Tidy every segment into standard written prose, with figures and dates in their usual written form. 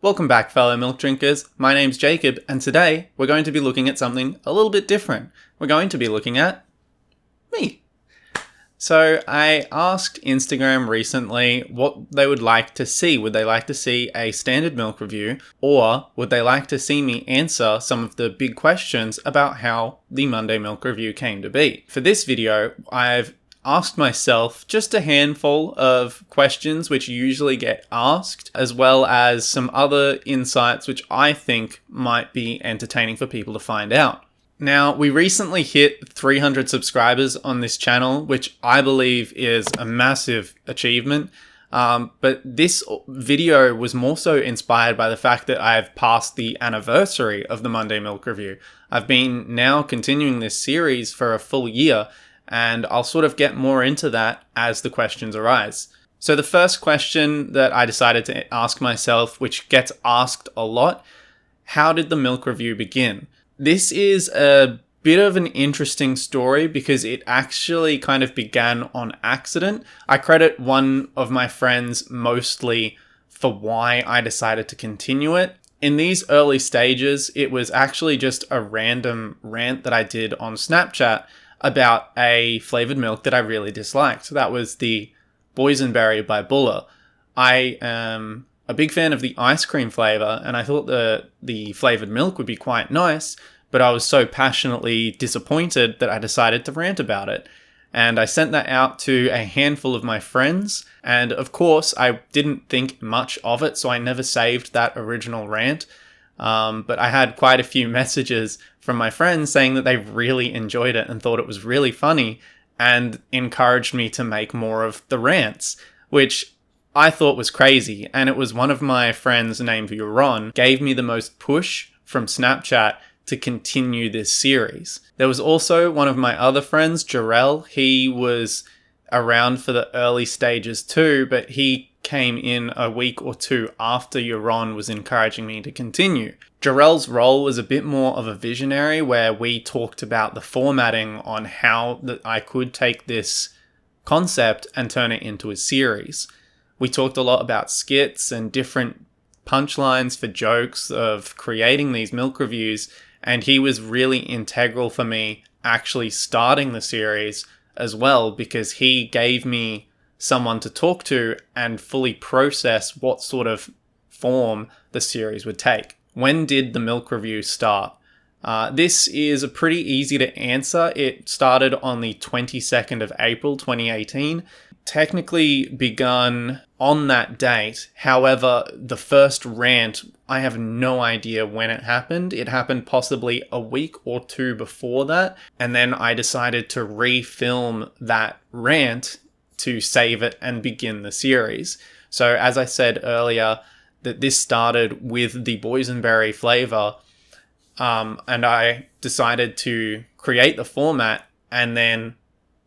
Welcome back, fellow milk drinkers. My name's Jacob, and today we're going to be looking at something a little bit different. We're going to be looking at me. So I asked Instagram recently what they would like to see. Would they like to see a standard milk review, or would they like to see me answer some of the big questions about how the Monday milk review came to be? For this video, I've asked myself just a handful of questions which usually get asked, as well as some other insights which I think might be entertaining for people to find out. Now, we recently hit 300 subscribers on this channel, which I believe is a massive achievement. But this video was more so inspired by the fact that I've passed the anniversary of the Monday Milk Review. I've been now continuing this series for a full year, and I'll sort of get more into that as the questions arise. So the first question that I decided to ask myself, which gets asked a lot, how did the milk review begin? This is a bit of an interesting story because it actually kind of began on accident. I credit one of my friends mostly for why I decided to continue it. In these early stages, it was actually just a random rant that I did on Snapchat about a flavored milk that I really disliked. So that was the boysenberry by Buller. I am a big fan of the ice cream flavor, and I thought the flavored milk would be quite nice, but I was so passionately disappointed that I decided to rant about it. And I sent that out to a handful of my friends, and of course I didn't think much of it, so I never saved that original rant. But I had quite a few messages from my friends saying that they really enjoyed it and thought it was really funny and encouraged me to make more of the rants, which I thought was crazy. And it was one of my friends named Yaron gave me the most push from Snapchat to continue this series. There was also one of my other friends, Jorell. He was around for the early stages too, but he came in a week or two after Yaron was encouraging me to continue. Jorell's role was a bit more of a visionary, where we talked about the formatting on how that I could take this concept and turn it into a series. We talked a lot about skits and different punchlines for jokes of creating these milk reviews, and he was really integral for me actually starting the series as well, because he gave me someone to talk to and fully process what sort of form the series would take. When did the milk review start? This is pretty easy to answer. It started on the 22nd of April 2018. Technically begun on that date. However, the first rant, I have no idea when it happened. It happened possibly a week or two before that. And then I decided to refilm that rant to save it and begin the series. So as I said earlier, that this started with the boysenberry flavor, and I decided to create the format and then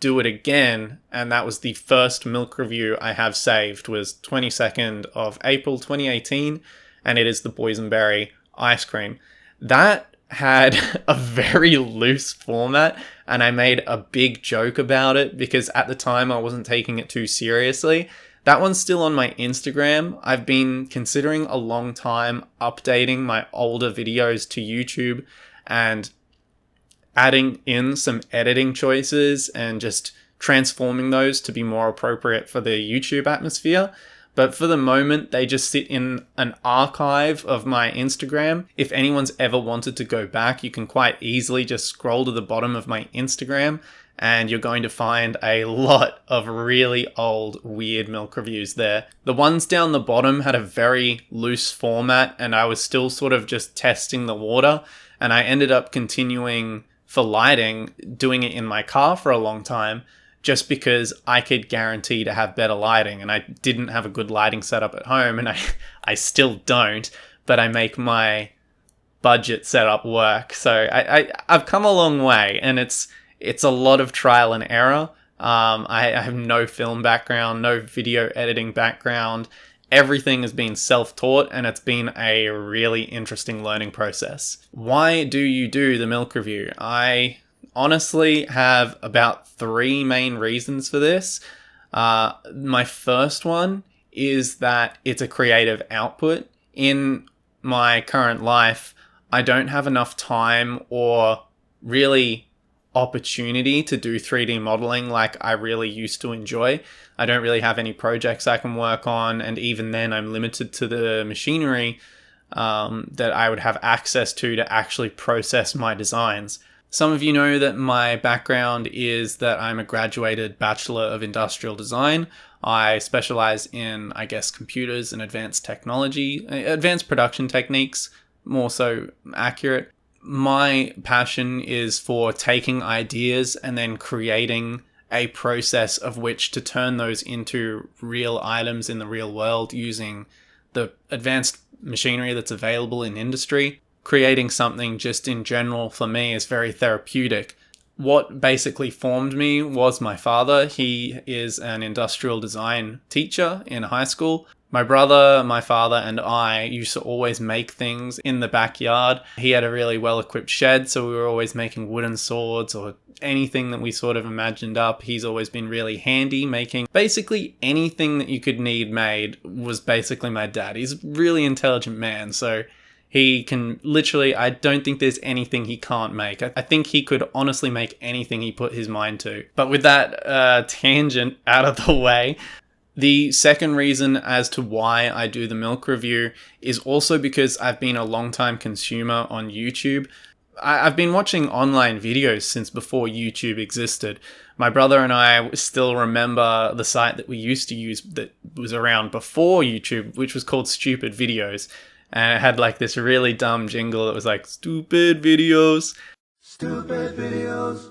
do it again, and that was the first milk review I have saved, was 22nd of April 2018, and it is the boysenberry ice cream. That had a very loose format, and I made a big joke about it because at the time I wasn't taking it too seriously. That one's still on my Instagram. I've been considering a long time updating my older videos to YouTube and adding in some editing choices and just transforming those to be more appropriate for the YouTube atmosphere. But for the moment, they just sit in an archive of my Instagram. If anyone's ever wanted to go back, you can quite easily just scroll to the bottom of my Instagram and you're going to find a lot of really old, weird milk reviews there. The ones down the bottom had a very loose format, and I was still sort of just testing the water, and I ended up continuing for lighting, doing it in my car for a long time, just because I could guarantee to have better lighting, and I didn't have a good lighting setup at home, and I still don't, but I make my budget setup work. So I've come a long way, and it's a lot of trial and error. I have no film background, no video editing background. Everything has been self-taught, and it's been a really interesting learning process. Why do you do the milk review? I honestly have about 3 main reasons for this. My first one is that it's a creative output. in my current life, I don't have enough time or really opportunity to do 3D modeling like I really used to enjoy. I don't really have any projects I can work on, and even then I'm limited to the machinery that I would have access to actually process my designs. Some of you know that my background is that I'm a graduated Bachelor of Industrial Design. I specialize in, computers and advanced technology, advanced production techniques, more so accurate. My passion is for taking ideas and then creating a process of which to turn those into real items in the real world using the advanced machinery that's available in industry. Creating something just in general for me is very therapeutic. What basically formed me was my father. He is an industrial design teacher in high school. My brother, my father, and I used to always make things in the backyard. He had a really well-equipped shed, so we were always making wooden swords or anything that we sort of imagined up. He's always been really handy, making basically anything that you could need made was basically my dad. He's a really intelligent man, so he can literally, I don't think there's anything he can't make. I think he could honestly make anything he put his mind to. But with that tangent out of the way, the second reason as to why I do the milk review is also because I've been a long-time consumer on YouTube. I've been watching online videos since before YouTube existed. My brother and I still remember the site that we used to use that was around before YouTube, which was called Stupid Videos. And it had like this really dumb jingle that was like, stupid videos. Stupid videos.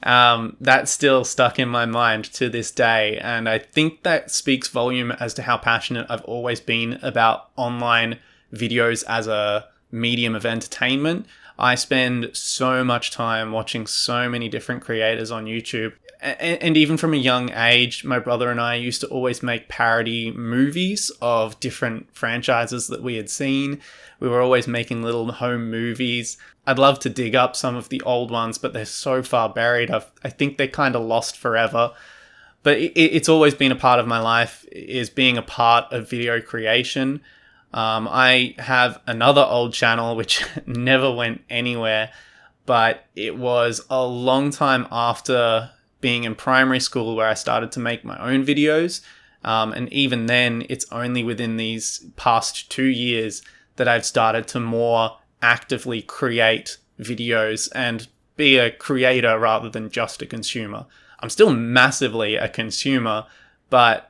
That still stuck in my mind to this day, and I think that speaks volume as to how passionate I've always been about online videos as a medium of entertainment. I spend so much time watching so many different creators on YouTube, and even from a young age, my brother and I used to always make parody movies of different franchises that we had seen. We were always making little home movies. I'd love to dig up some of the old ones, but they're so far buried. I think they're kind of lost forever. But it's always been a part of my life, is being a part of video creation. I have another old channel which never went anywhere, but it was a long time after being in primary school where I started to make my own videos. And even then, it's only within these past 2 years that I've started to more actively create videos and be a creator rather than just a consumer. I'm still massively a consumer, but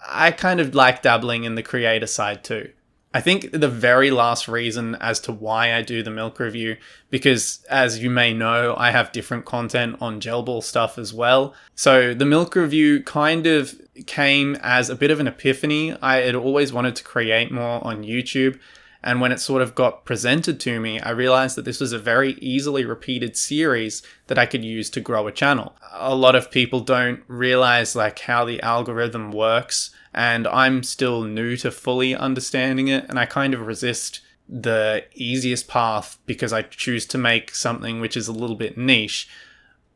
I kind of like dabbling in the creator side too. I think the very last reason as to why I do the milk review, because as you may know, I have different content on gel ball stuff as well. So the milk review kind of came as a bit of an epiphany. I had always wanted to create more on YouTube. And when it sort of got presented to me, I realized that this was a very easily repeated series that I could use to grow a channel. A lot of people don't realize like how the algorithm works, and I'm still new to fully understanding it, and I kind of resist the easiest path because I choose to make something which is a little bit niche.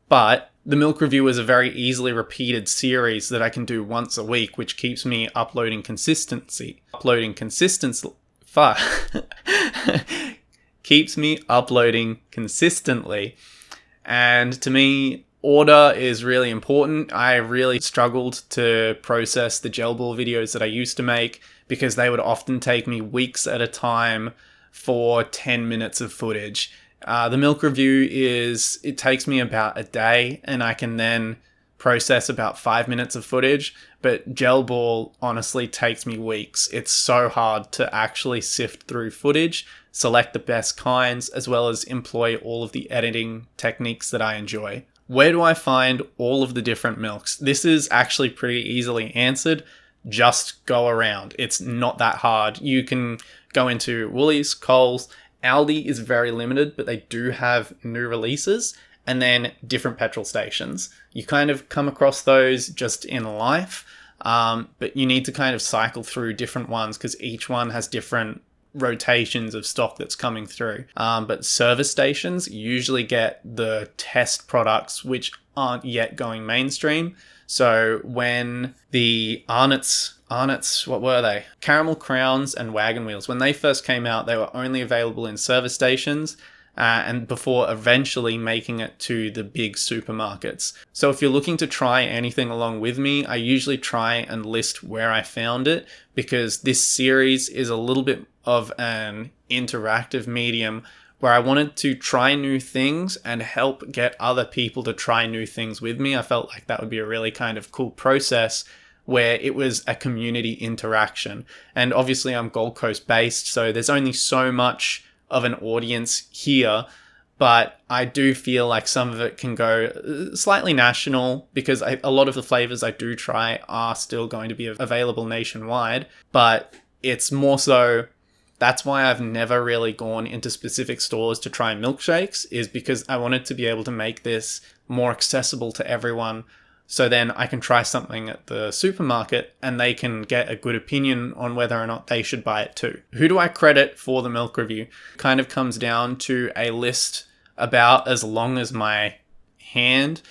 But the milk review is a very easily repeated series that I can do once a week, which keeps me uploading consistently. Keeps me uploading consistently. And to me, order is really important. I really struggled to process the gel ball videos that I used to make because they would often take me weeks at a time for 10 minutes of footage. The milk review it takes me about a day, and I can then process about 5 minutes of footage, but gel ball honestly takes me weeks. It's so hard to actually sift through footage, select the best kinds, as well as employ all of the editing techniques that I enjoy. Where do I find all of the different milks? This is actually pretty easily answered. Just go around. It's not that hard. You can go into Woolies, Coles. Aldi is very limited, but they do have new releases. And then different petrol stations. You kind of come across those just in life, but you need to kind of cycle through different ones because each one has different rotations of stock that's coming through. But service stations usually get the test products which aren't yet going mainstream. So when the Arnott's Arnott's, what were they? Caramel Crowns and Wagon Wheels. When they first came out, they were only available in service stations, and before eventually making it to the big supermarkets. So if you're looking to try anything along with me, I usually try and list where I found it, because this series is a little bit of an interactive medium where I wanted to try new things and help get other people to try new things with me. I felt like that would be a really kind of cool process where it was a community interaction. And obviously I'm Gold Coast based, so there's only so much of an audience here, but I do feel like some of it can go slightly national, because a lot of the flavors I do try are still going to be available nationwide, but it's more so, that's why I've never really gone into specific stores to try milkshakes, is because I wanted to be able to make this more accessible to everyone. So then I can try something at the supermarket and they can get a good opinion on whether or not they should buy it too. Who do I credit for the milk review? Kind of comes down to a list about as long as my hand.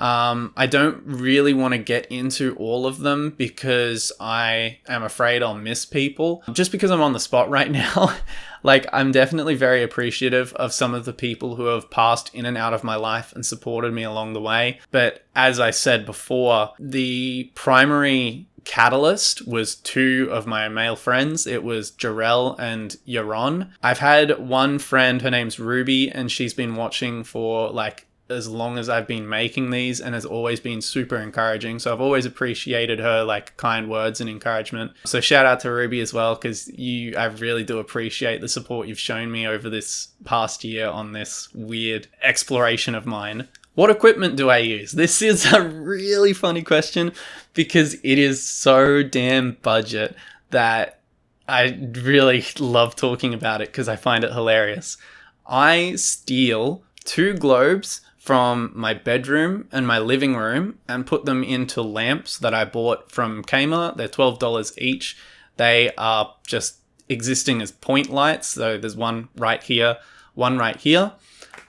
I don't really want to get into all of them because I am afraid I'll miss people. Just because I'm on the spot right now, like, I'm definitely very appreciative of some of the people who have passed in and out of my life and supported me along the way. But as I said before, the primary catalyst was two of my male friends. It was Jorell and Yaron. I've had one friend, her name's Ruby, and she's been watching for like as long as I've been making these and has always been super encouraging. So I've always appreciated her like kind words and encouragement. So shout out to Ruby as well, because I really do appreciate the support you've shown me over this past year on this weird exploration of mine. What equipment do I use? This is a really funny question because it is so damn budget that I really love talking about it because I find it hilarious. I steal 2 globes from my bedroom and my living room and put them into lamps that I bought from Kmart. They're $12 each. They are just existing as point lights. So there's one right here, one right here.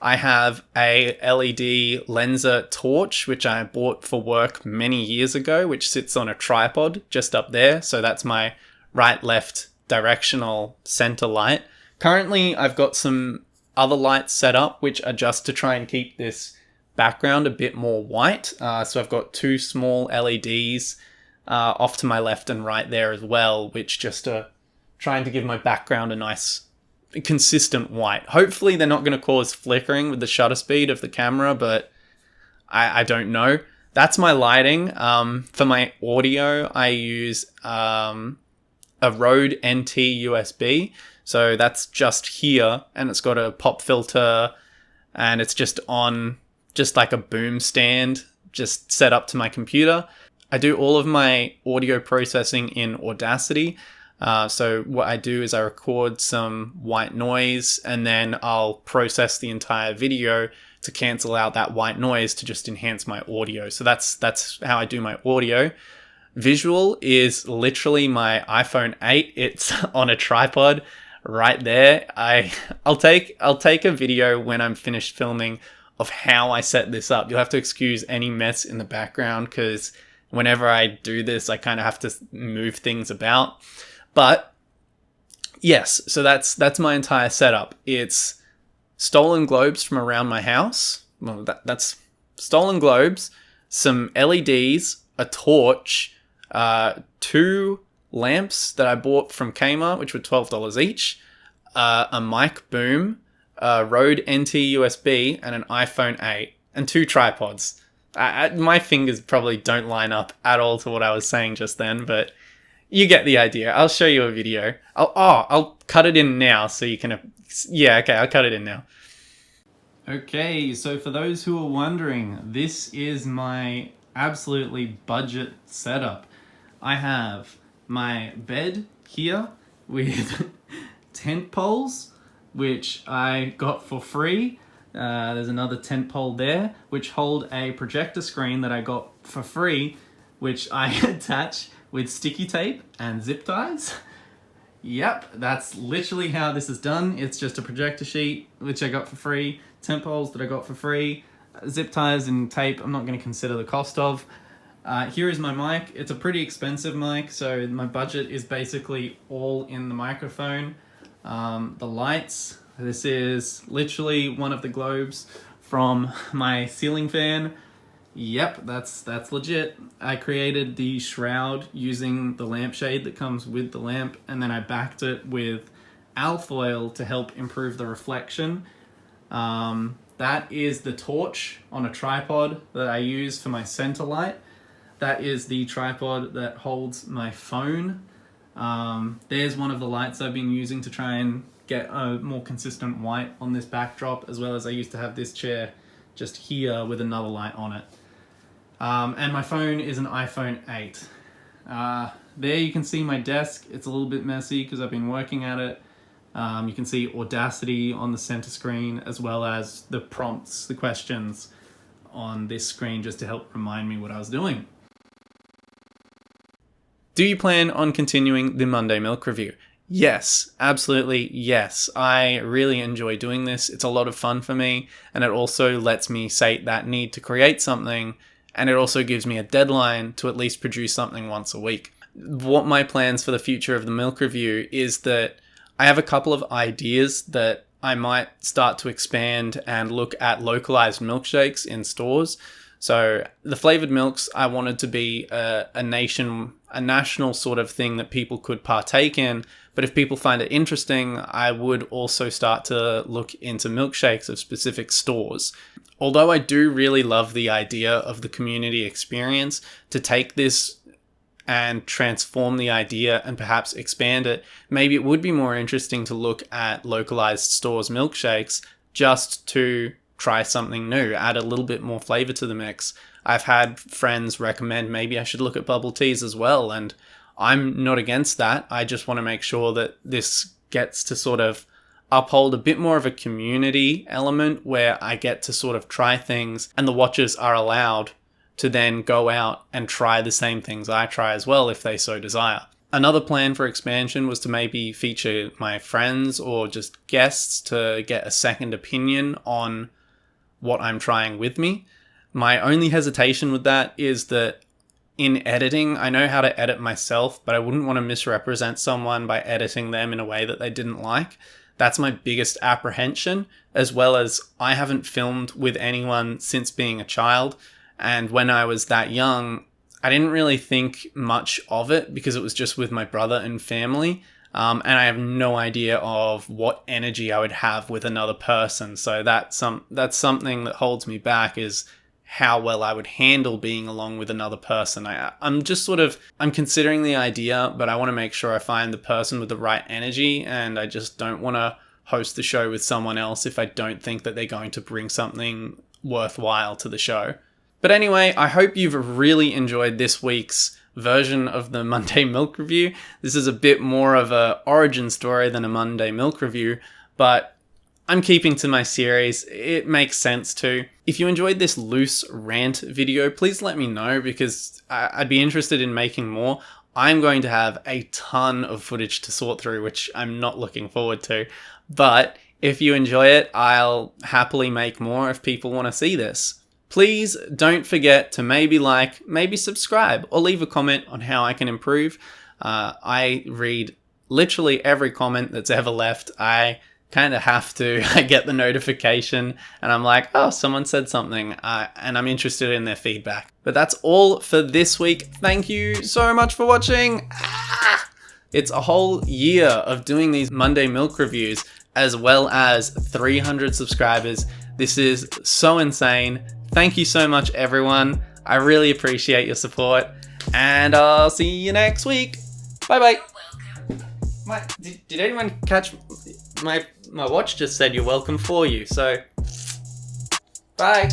I have a LED Lenser torch, which I bought for work many years ago, which sits on a tripod just up there. So that's my right-left directional center light. Currently, I've got some other lights set up, which are just to try and keep this background a bit more white. So I've got 2 small LEDs off to my left and right there as well, which just are trying to give my background a nice consistent white. Hopefully they're not going to cause flickering with the shutter speed of the camera, but I don't know. That's my lighting. For my audio, I use a Rode NT USB. So that's just here, and it's got a pop filter, and it's just on just like a boom stand, just set up to my computer. I do all of my audio processing in Audacity. So what I do is I record some white noise, and then I'll process the entire video to cancel out that white noise to just enhance my audio. So that's how I do my audio. Visual is literally my iPhone 8. It's on a tripod right there. I'll take a video when I'm finished filming of how I set this up. You'll have to excuse any mess in the background because whenever I do this, I kind of have to move things about. But yes, so that's my entire setup. It's stolen globes from around my house. Well, that's stolen globes, some LEDs, a torch, 2 lamps that I bought from Kmart, which were $12 each, a mic boom, a Rode NT USB, and an iPhone 8, and 2 tripods. My fingers probably don't line up at all to what I was saying just then, but you get the idea. I'll show you a video. I'll cut it in now so you can... Yeah, okay, I'll cut it in now. Okay, so for those who are wondering, this is my absolutely budget setup. I have my bed here with tent poles, which I got for free. There's another tent pole there, which hold a projector screen that I got for free, which I attach with sticky tape and zip ties. Yep, that's literally how this is done. It's just a projector sheet, which I got for free, tent poles that I got for free, zip ties and tape I'm not going to consider the cost of. Here is my mic. It's a pretty expensive mic, so my budget is basically all in the microphone. The lights, this is literally one of the globes from my ceiling fan. Yep, that's legit. I created the shroud using the lampshade that comes with the lamp, and then I backed it with alfoil to help improve the reflection. That is the torch on a tripod that I use for my center light. That is the tripod that holds my phone. There's one of the lights I've been using to try and get a more consistent white on this backdrop, as well as I used to have this chair just here with another light on it. And my phone is an iPhone 8. There you can see my desk. It's a little bit messy because I've been working at it. You can see Audacity on the center screen, as well as the prompts, the questions on this screen just to help remind me what I was doing. Do you plan on continuing the Monday Milk Review? Yes, absolutely yes. I really enjoy doing this. It's a lot of fun for me, and it also lets me sate that need to create something, and it also gives me a deadline to at least produce something once a week. What my plans for the future of the Milk Review is that I have a couple of ideas that I might start to expand and look at localized milkshakes in stores. So the flavored milks, I wanted to be a national sort of thing that people could partake in. But if people find it interesting, I would also start to look into milkshakes of specific stores. Although I do really love the idea of the community experience, to take this and transform the idea and perhaps expand it, maybe it would be more interesting to look at localized stores' milkshakes just to try something new, add a little bit more flavor to the mix. I've had friends recommend maybe I should look at bubble teas as well, and I'm not against that. I just want to make sure that this gets to sort of uphold a bit more of a community element where I get to sort of try things and the watchers are allowed to then go out and try the same things I try as well if they so desire. Another plan for expansion was to maybe feature my friends or just guests to get a second opinion on what I'm trying with me. My only hesitation with that is that in editing, I know how to edit myself, but I wouldn't want to misrepresent someone by editing them in a way that they didn't like. That's my biggest apprehension, as well as I haven't filmed with anyone since being a child. And when I was that young, I didn't really think much of it because it was just with my brother and family. And I have no idea of what energy I would have with another person. So that's something that holds me back, is how well I would handle being along with another person. I'm considering the idea, but I want to make sure I find the person with the right energy, and I just don't want to host the show with someone else if I don't think that they're going to bring something worthwhile to the show. But anyway, I hope you've really enjoyed this week's version of the Monday Milk Review. This is a bit more of an origin story than a Monday Milk Review, but I'm keeping to my series. It makes sense to. If you enjoyed this loose rant video, please let me know, because I'd be interested in making more. I'm going to have a ton of footage to sort through, which I'm not looking forward to. But if you enjoy it, I'll happily make more if people want to see this. Please don't forget to maybe subscribe, or leave a comment on how I can improve. I read literally every comment that's ever left. I kind of have to. I get the notification and I'm like, oh, someone said something, and I'm interested in their feedback. But that's all for this week. Thank you so much for watching. It's a whole year of doing these Monday Milk Reviews, as well as 300 subscribers. This is so insane. Thank you so much, everyone. I really appreciate your support, and I'll see you next week. Bye bye. Did anyone catch my watch just said you're welcome for you, so bye.